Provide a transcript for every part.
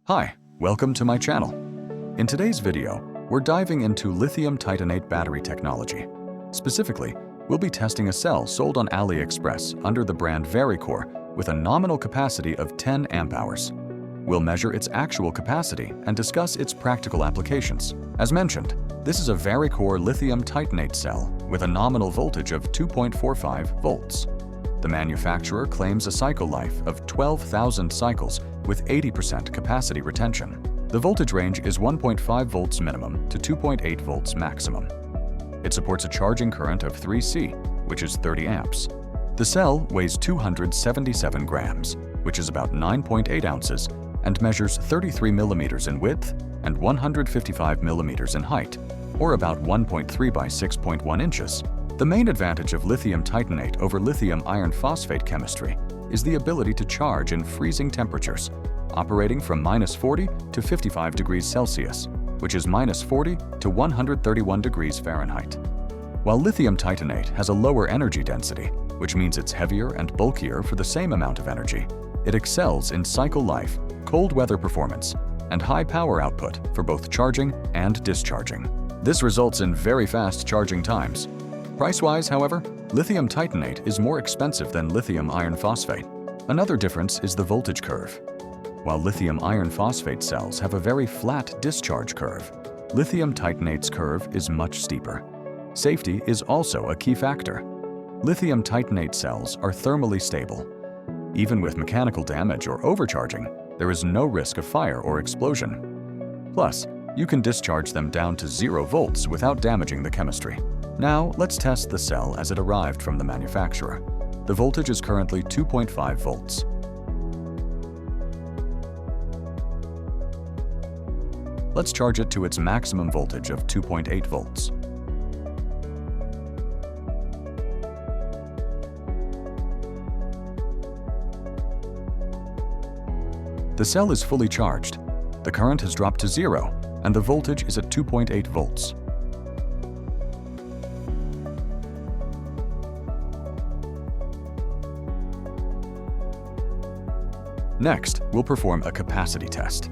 Hi, welcome to my channel. In today's video, we're diving into lithium titanate battery technology. Specifically, we'll be testing a cell sold on AliExpress under the brand VariCore with a nominal capacity of 10 amp-hours. We'll measure its actual capacity and discuss its practical applications. As mentioned, this is a VariCore lithium titanate cell with a nominal voltage of 2.45 volts. The manufacturer claims a cycle life of 12,000 cycles with 80% capacity retention. The voltage range is 1.5 volts minimum to 2.8 volts maximum. It supports a charging current of 3C, which is 30 amps. The cell weighs 277 grams, which is about 9.8 ounces, and measures 33 millimeters in width and 155 millimeters in height, or about 1.3 by 6.1 inches. The main advantage of lithium titanate over lithium iron phosphate chemistry is the ability to charge in freezing temperatures, operating from -40 to 55 degrees Celsius, which is -40 to 131 degrees Fahrenheit. While lithium titanate has a lower energy density, which means it's heavier and bulkier for the same amount of energy, it excels in cycle life, cold weather performance, and high power output for both charging and discharging. This results in very fast charging times. Price-wise, however, lithium titanate is more expensive than lithium iron phosphate. Another difference is the voltage curve. While lithium iron phosphate cells have a very flat discharge curve, lithium titanate's curve is much steeper. Safety is also a key factor. Lithium titanate cells are thermally stable. Even with mechanical damage or overcharging, there is no risk of fire or explosion. Plus, you can discharge them down to 0 volts without damaging the chemistry. Now, let's test the cell as it arrived from the manufacturer. The voltage is currently 2.5 volts. Let's charge it to its maximum voltage of 2.8 volts. The cell is fully charged. The current has dropped to 0, and the voltage is at 2.8 volts. Next, we'll perform a capacity test.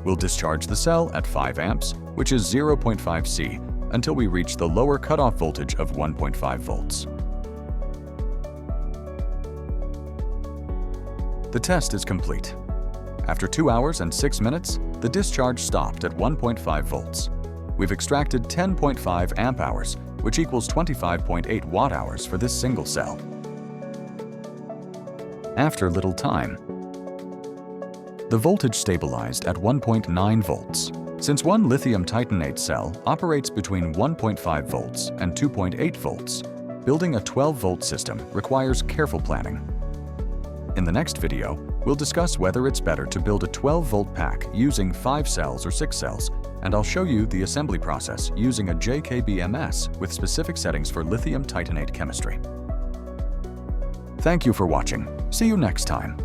We'll discharge the cell at 5 amps, which is 0.5 C, until we reach the lower cutoff voltage of 1.5 volts. The test is complete. After 2 hours and 6 minutes, the discharge stopped at 1.5 volts. We've extracted 10.5 amp-hours, which equals 25.8 watt-hours for this single cell. After little time, the voltage stabilized at 1.9 volts. Since one lithium titanate cell operates between 1.5 volts and 2.8 volts, building a 12-volt system requires careful planning. In the next video, we'll discuss whether it's better to build a 12-volt pack using 5 cells or 6 cells, and I'll show you the assembly process using a JKBMS with specific settings for lithium titanate chemistry. Thank you for watching. See you next time.